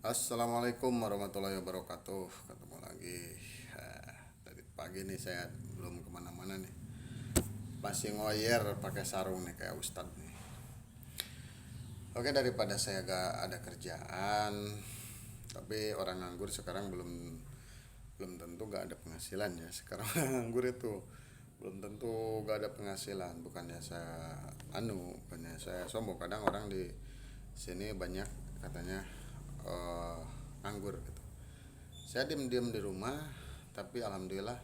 Assalamualaikum warahmatullahi wabarakatuh. Ketemu lagi. Dari pagi nih saya belum kemana-mana nih. Masih ngoyer pakai sarung nih kayak Ustadz nih. Oke, daripada saya gak ada kerjaan, tapi orang nganggur sekarang belum belum tentu gak ada penghasilan ya. Sekarang orang nganggur itu belum tentu gak ada penghasilan. Bukannya saya bukannya saya sombong. Kadang orang di sini banyak katanya eh, nganggur gitu. Saya diem-diem di rumah, tapi alhamdulillah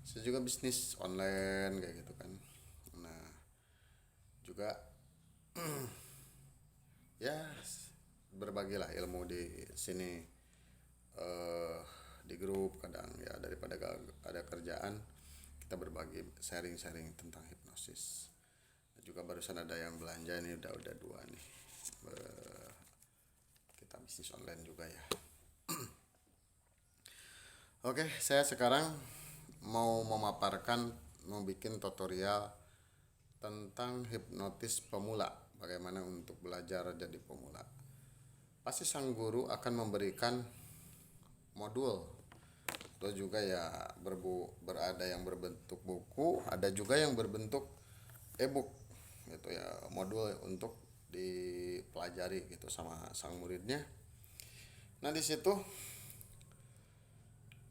saya juga bisnis online kayak gitu kan. Nah, juga ya berbagilah ilmu di sini, eh di grup kadang ya, daripada gak ada kerjaan kita berbagi sharing-sharing tentang hipnosis. Juga barusan ada yang belanja nih, udah dua nih. Eh, Kita bisnis online juga ya. Oke, saya sekarang mau memaparkan, mau bikin tutorial tentang hipnotis pemula. Bagaimana untuk belajar jadi pemula. Pasti sang guru akan memberikan modul atau juga ya berada yang berbentuk buku, ada juga yang berbentuk ebook gitu ya, modul untuk dipelajari gitu sama sang muridnya. Nah, di situ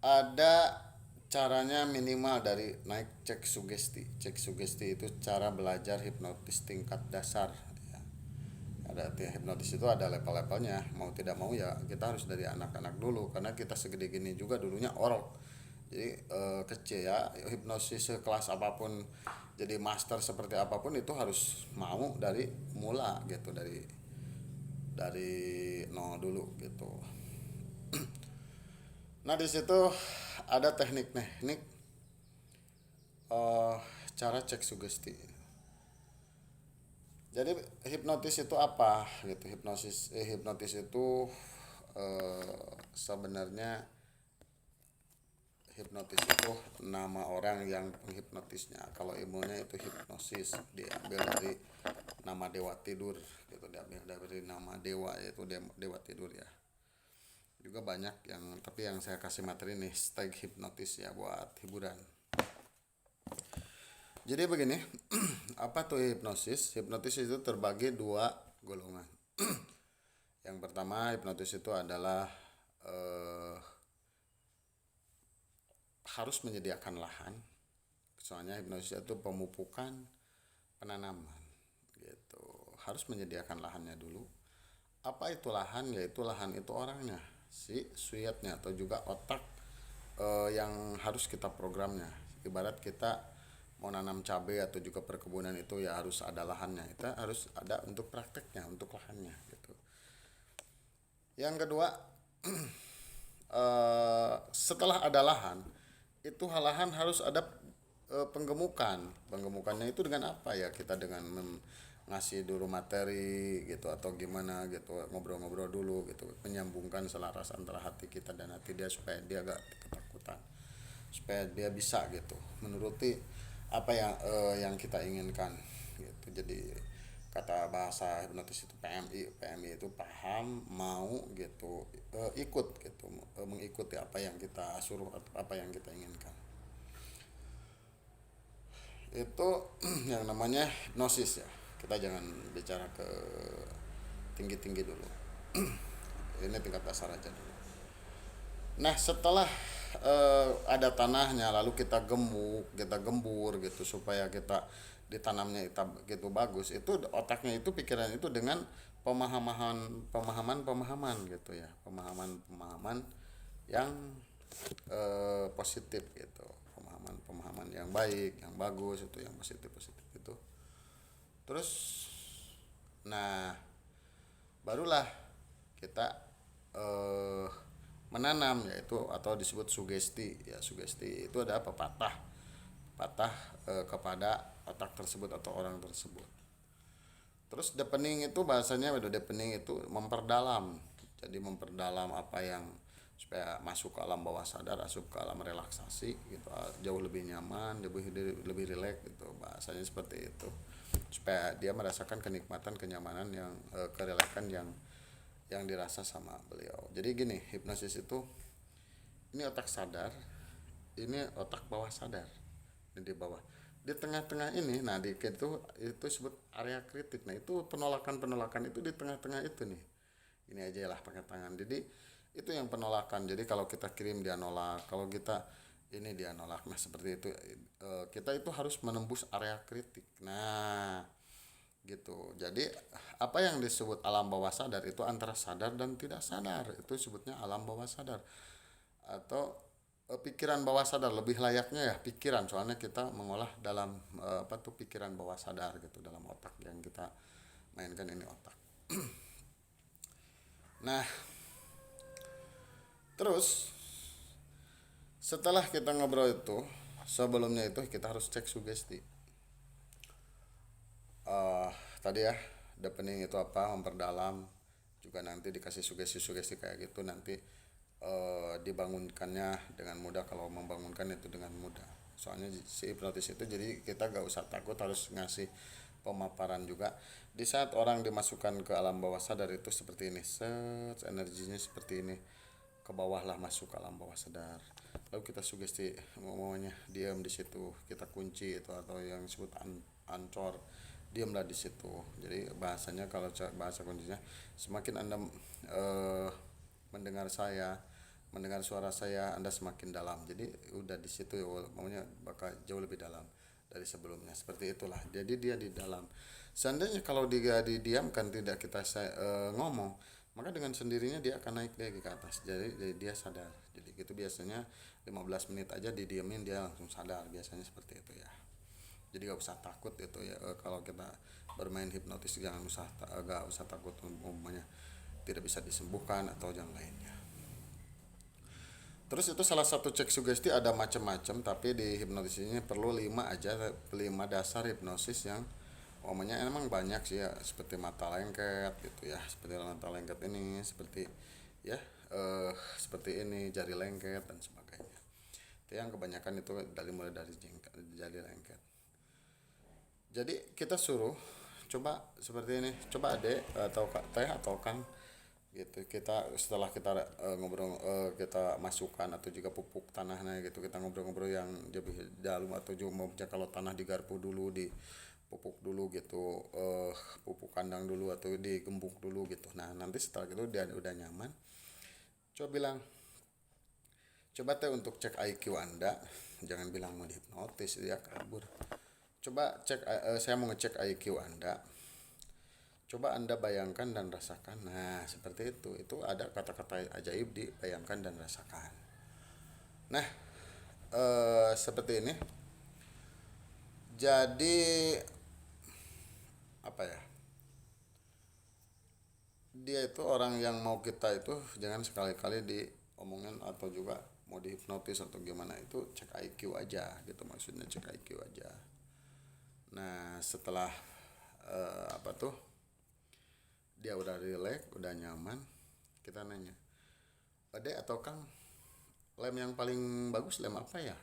ada caranya minimal dari naik cek sugesti. Cek sugesti itu cara belajar hipnotis tingkat dasar ya. Ada hipnotis itu ada level-levelnya. Mau tidak mau ya kita harus dari anak-anak dulu karena kita segede gini juga dulunya orok. Jadi kecil ya, hipnosis sekelas apapun, jadi master seperti apapun itu harus mau dari mula gitu, dari nol dulu gitu. Nah, di situ ada teknik-teknik eh cara cek sugesti. Jadi hipnotis itu apa gitu? Hipnotis itu sebenarnya hipnotis itu nama orang yang menghipnotisnya. Kalau ilmunya itu hipnosis diambil dari nama dewa tidur gitu, diambil dari nama dewa, yaitu dewa tidur ya. Juga banyak yang, tapi yang saya kasih materi nih stag hipnotis ya buat hiburan. Jadi begini, apa tuh hipnosis? Hipnotis itu terbagi dua golongan. Yang pertama, hipnotis itu adalah eh, harus menyediakan lahan. Soalnya hipnosis itu pemupukan, penanaman gitu. Harus menyediakan lahannya dulu. Apa itu lahan? Yaitu lahan itu orangnya, si suyatnya atau juga otak yang harus kita programnya. Ibarat kita mau nanam cabai atau juga perkebunan itu ya harus ada lahannya. Kita harus ada untuk prakteknya, untuk lahannya gitu. Yang kedua, setelah ada lahan, itu lahan harus ada penggemukan. Penggemukannya itu dengan apa ya? Kita dengan ngasih dulu materi gitu atau gimana gitu, ngobrol-ngobrol dulu gitu, menyambungkan selaras antara hati kita dan hati dia supaya dia gak ketakutan, supaya dia bisa gitu menuruti apa yang kita inginkan gitu. Jadi kata bahasa hipnotis itu PMI itu paham, mau gitu, ikut gitu, mengikuti apa yang kita suruh atau apa yang kita inginkan. Itu yang namanya hipnosis ya. Kita jangan bicara ke tinggi-tinggi dulu. Ini tingkat dasar aja dulu. Nah, setelah ada tanahnya, lalu kita gemuk, kita gembur gitu supaya kita ditanamnya itu gitu bagus. Itu otaknya itu, pikiran itu dengan pemahaman gitu ya, pemahaman yang positif gitu, pemahaman yang baik, yang bagus itu, yang positif positif itu. Terus, nah barulah kita eh, menanam, yaitu atau disebut sugesti ya. Sugesti itu ada pepatah patah kepada otak tersebut atau orang tersebut. Terus deepening itu bahasanya, udah deepening itu memperdalam. Jadi memperdalam apa yang supaya masuk ke alam bawah sadar, masuk ke alam relaksasi gitu, jauh lebih nyaman, lebih rileks gitu, bahasanya seperti itu. Supaya dia merasakan kenikmatan, kenyamanan yang kerileksan yang yang dirasa sama beliau. Jadi gini, hipnosis itu ini otak sadar, ini otak bawah sadar. Ini di bawah. Di tengah-tengah ini, nah di itu disebut area kritik. Nah, itu penolakan-penolakan itu di tengah-tengah itu nih. Ini aja lah pakai tangan. Jadi itu yang penolakan. Jadi kalau kita kirim dia nolak, kalau kita ini dia nolak. Nah, seperti itu. Kita itu harus menembus area kritik. Nah, gitu. Jadi apa yang disebut alam bawah sadar itu antara sadar dan tidak sadar, itu sebutnya alam bawah sadar atau pikiran bawah sadar, lebih layaknya ya pikiran, soalnya kita mengolah dalam apa tuh pikiran bawah sadar gitu, dalam otak yang kita mainkan ini otak. Nah, terus setelah kita ngobrol itu, sebelumnya itu kita harus cek sugesti. eh Tadi ya, deepening itu apa, memperdalam, juga nanti dikasih sugesti-sugesti kayak gitu, nanti dibangunkannya dengan mudah. Kalau membangunkan itu dengan mudah, soalnya si hipnotis itu, jadi kita gak usah takut harus ngasih pemaparan juga. Di saat orang dimasukkan ke alam bawah sadar itu seperti ini, set energinya seperti ini, ke bawah lah, masuk ke alam bawah sadar, lalu kita sugesti ngomongnya diam di situ, kita kunci itu, atau yang disebut ancor, diamlah di situ. Jadi bahasanya, kalau bahasa kuncinya, semakin anda eh, mendengar saya, mendengar suara saya, anda semakin dalam. Jadi udah di situ, maunya bakal jauh lebih dalam dari sebelumnya, seperti itulah. Jadi dia di dalam. Seandainya kalau dia didiamkan, tidak kita ngomong, maka dengan sendirinya dia akan naik lagi ke atas. Jadi dia sadar. Jadi gitu biasanya 15 menit aja didiamin, dia langsung sadar, biasanya seperti itu ya. Jadi gak usah takut itu ya, kalau kita bermain hipnotis gak usah takut umpamanya tidak bisa disembuhkan atau yang lainnya. Terus itu salah satu cek sugesti, ada macam-macam, tapi di hipnotis ini perlu 5 aja, 5 dasar hipnosis yang umumnya emang banyak sih ya, seperti mata lengket gitu ya, seperti mata lengket ini, seperti ya seperti ini jari lengket dan sebagainya. Itu yang kebanyakan itu mulai dari jari lengket. Jadi kita suruh coba seperti ini, coba adek atau kak teh atau kang gitu. Kita setelah kita ngobrol, kita masukkan atau juga pupuk tanahnya gitu, kita ngobrol-ngobrol yang lebih dalam, atau juga mau kalau tanah digarpu dulu, di pupuk dulu gitu, pupuk kandang dulu atau digembuk dulu gitu. Nah, nanti setelah itu dia udah nyaman, coba bilang, coba teh untuk cek IQ anda, jangan bilang mau dihipnotis, dia kabur. Coba cek, saya mau ngecek IQ anda, coba anda bayangkan dan rasakan. Nah, seperti itu. Itu ada kata-kata ajaib di bayangkan dan rasakan. Nah, seperti ini. Jadi apa ya? Dia itu orang yang mau kita itu jangan sekali-kali diomongin atau juga mau dihipnotis atau gimana, itu cek IQ aja gitu, maksudnya cek IQ aja. Nah, setelah apa tuh, dia udah relax, udah nyaman, kita nanya, Ade atau Kang, lem yang paling bagus lem apa ya?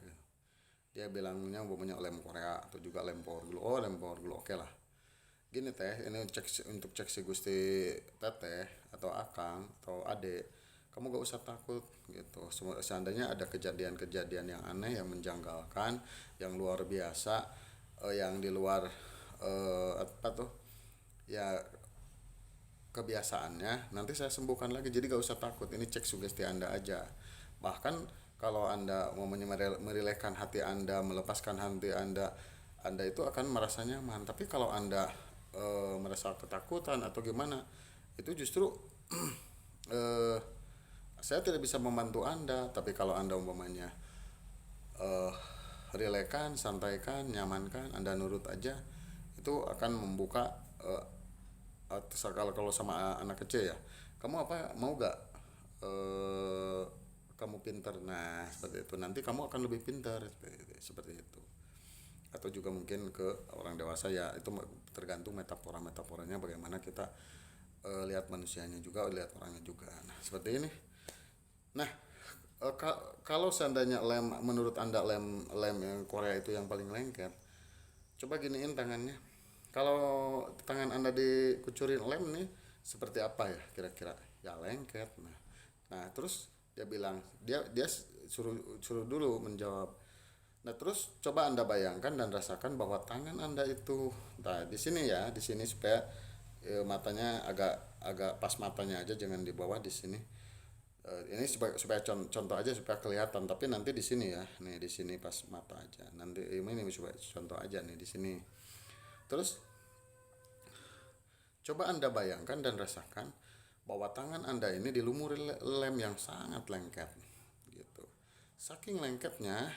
Dia bilangnya umpamanya lem Korea atau juga lem Power Glue. Oh, lem Power Glue, oke lah. Gini teh, ini cek untuk cek si Gusti Teteh atau Akang atau Ade, kamu gak usah takut gitu. Seandainya ada kejadian-kejadian yang aneh, yang menjanggalkan, yang luar biasa, yang di luar apa tuh ya kebiasaannya, nanti saya sembuhkan lagi. Jadi gak usah takut, ini cek sugesti anda aja. Bahkan kalau anda mau merilekkan hati anda, melepaskan hati anda itu akan merasa nyaman. Tapi kalau anda merasa ketakutan atau gimana, itu justru eh, saya tidak bisa membantu anda. Tapi kalau anda umpamanya eh rilekan, santaikan, nyamankan, anda nurut aja, itu akan membuka kalau sama anak kecil ya, kamu apa mau gak eh kamu pinter, nah seperti itu, nanti kamu akan lebih pintar, seperti itu. Atau juga mungkin ke orang dewasa ya, itu tergantung metaforanya bagaimana kita lihat manusianya juga, lihat orangnya juga. Nah, seperti ini. Nah, kalau seandainya menurut anda lem yang Korea itu yang paling lengket, coba giniin tangannya. Kalau tangan anda dikucurin lem nih, seperti apa ya kira-kira, ya lengket. Nah terus dia bilang, dia suruh suruh dulu menjawab. Nah terus coba anda bayangkan dan rasakan bahwa tangan anda itu, nah di sini ya, di sini supaya matanya agak agak pas matanya aja, jangan di bawah di sini. Ini supaya contoh aja supaya kelihatan, tapi nanti di sini ya, nih di sini pas mata aja, nanti ini supaya contoh aja nih di sini. Terus coba anda bayangkan dan rasakan bahwa tangan anda ini dilumuri lem yang sangat lengket gitu. Saking lengketnya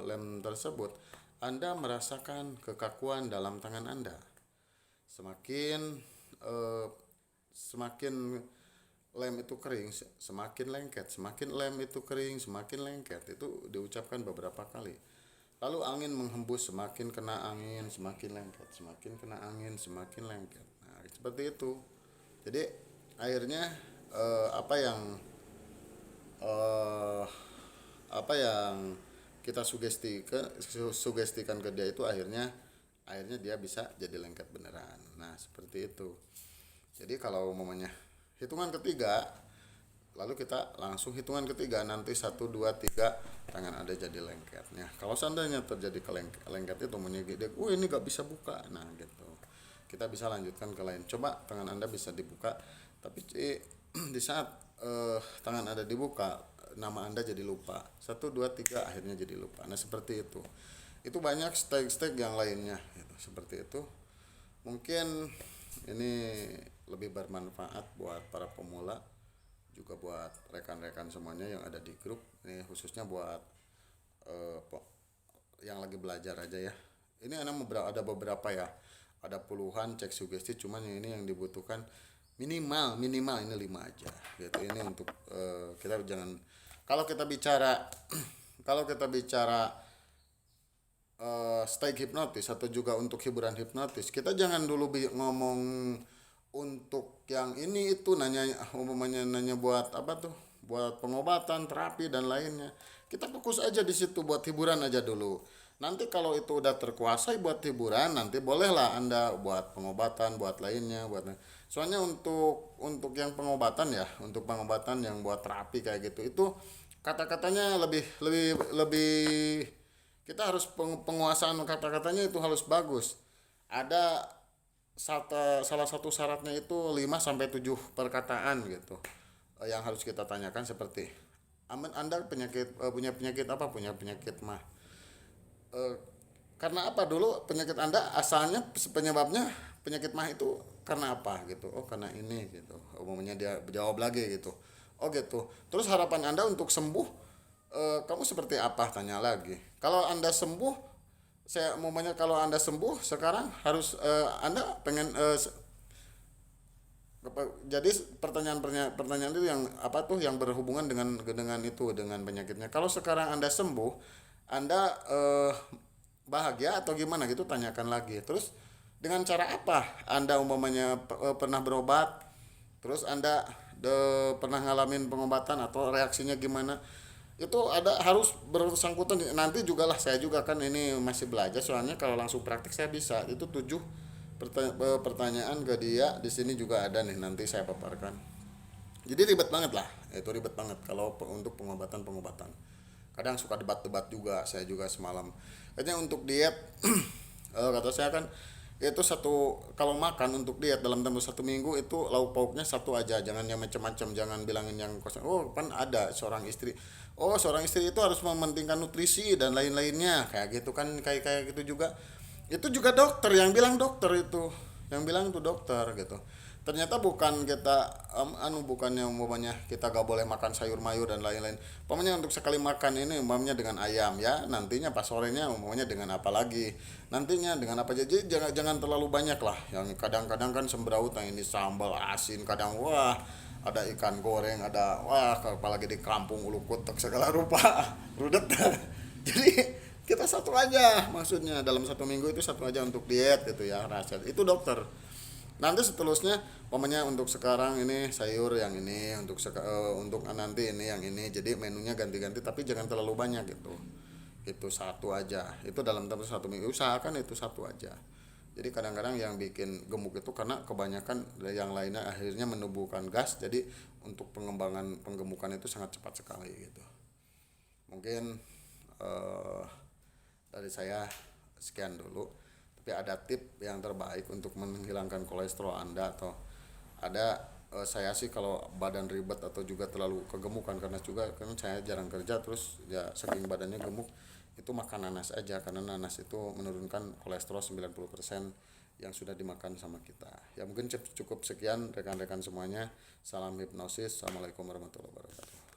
lem tersebut, anda merasakan kekakuan dalam tangan anda. Semakin eh, semakin lem itu kering, semakin lengket, semakin lem itu kering, semakin lengket. Itu diucapkan beberapa kali. Lalu angin menghembus, semakin kena angin, semakin lengket, semakin kena angin, semakin lengket. Nah, seperti itu. Jadi akhirnya apa yang eh, apa yang kita sugestikan ke dia itu akhirnya akhirnya dia bisa jadi lengket beneran. Nah, seperti itu. Jadi kalau umpamanya hitungan ketiga, lalu kita langsung hitungan ketiga, nanti satu dua tiga, tangan ada jadi lengketnya. Kalau seandainya terjadi lengket itu menyegik, ini gak bisa buka, nah gitu, kita bisa lanjutkan ke lain. Coba tangan anda bisa dibuka, tapi di saat tangan anda dibuka, nama anda jadi lupa, satu dua tiga akhirnya jadi lupa. Nah seperti itu banyak step-step yang lainnya gitu. Seperti itu mungkin ini lebih bermanfaat buat para pemula, juga buat rekan-rekan semuanya yang ada di grup ini, khususnya buat eh, yang lagi belajar aja ya. Ini ada beberapa ya, ada puluhan cek sugesti, cuman yang ini yang dibutuhkan minimal minimal ini 5 aja gitu. Ini untuk kita jangan, kalau kita bicara kalau kita bicara stay hipnotis atau juga untuk hiburan hipnotis, kita jangan dulu ngomong untuk yang ini itu, nanya umumnya nanya buat apa tuh, buat pengobatan, terapi dan lainnya. Kita fokus aja di situ buat hiburan aja dulu. Nanti kalau itu udah terkuasai buat hiburan, nanti bolehlah anda buat pengobatan, buat lainnya, buat, soalnya untuk yang pengobatan ya, untuk pengobatan yang buat terapi kayak gitu, itu kata-katanya lebih lebih lebih, kita harus penguasaan kata-katanya itu harus bagus. Ada salah satu syaratnya itu 5 sampai 7 perkataan gitu. Yang harus kita tanyakan seperti, "Aman, Anda punya penyakit apa?" Punya penyakit mah. Eh, karena apa dulu penyakit Anda asalnya, penyebabnya penyakit mah itu karena apa gitu. Oh, karena ini gitu. Umumnya dia jawab lagi gitu. Oh gitu. Terus harapan Anda untuk sembuh, kamu seperti apa? Tanya lagi. Kalau Anda sembuh, saya umumnya kalau Anda sembuh sekarang harus Anda pengen jadi pertanyaan itu yang apa tuh, yang berhubungan dengan itu, dengan penyakitnya. Kalau sekarang Anda sembuh, Anda bahagia atau gimana gitu, tanyakan lagi. Terus dengan cara apa Anda umpamanya pernah berobat, terus Anda pernah ngalamin pengobatan atau reaksinya gimana, itu ada harus bersangkutan. Nanti juga lah, saya juga kan ini masih belajar, soalnya kalau langsung praktik saya bisa itu 7 pertanyaan ke dia. Di sini juga ada nih, nanti saya paparkan. Jadi ribet banget lah, itu ribet banget kalau untuk pengobatan kadang suka debat-debat juga, saya juga semalam katanya untuk diet. Kata saya kan itu satu, kalau makan untuk diet dalam tempo 1 minggu itu lauk pauknya satu aja, jangan yang macam-macam, jangan bilangin yang kosong. Oh kan ada seorang istri, oh seorang istri itu harus mementingkan nutrisi dan lain-lainnya kayak gitu kan, kayak gitu juga. Itu juga dokter yang bilang, dokter itu yang bilang itu dokter gitu. Ternyata bukan kita bukannya umpamanya kita gak boleh makan sayur mayur dan lain-lain. Umpamanya untuk sekali makan ini umpamanya dengan ayam ya, nantinya pas sorenya umpamanya dengan apa lagi, nantinya dengan apa aja. Jadi jangan terlalu banyak lah. Yang kadang-kadang kan sembraut, yang ini sambal asin, kadang wah ada ikan goreng, ada wah apalagi di kampung ulu kutek segala rupa rudet. Jadi kita satu aja, maksudnya dalam 1 minggu itu satu aja untuk diet gitu ya, rasa itu dokter. Nanti seterusnya umpamanya untuk sekarang ini sayur yang ini, untuk nanti ini yang ini, jadi menunya ganti-ganti tapi jangan terlalu banyak gitu. Itu satu aja, itu dalam tempo 1 minggu usahakan itu satu aja. Jadi kadang-kadang yang bikin gemuk itu karena kebanyakan yang lainnya akhirnya menubuhkan gas, jadi untuk pengembangan penggemukan itu sangat cepat sekali gitu. Mungkin eh, dari saya sekian dulu. Tapi ada tip yang terbaik untuk menghilangkan kolesterol Anda atau ada saya sih kalau badan ribet atau juga terlalu kegemukan karena juga kan saya jarang kerja terus ya saking badannya gemuk itu makan nanas aja karena nanas itu menurunkan kolesterol 90% yang sudah dimakan sama kita. Ya mungkin cukup sekian rekan-rekan semuanya. Salam hipnosis. Assalamualaikum warahmatullahi wabarakatuh.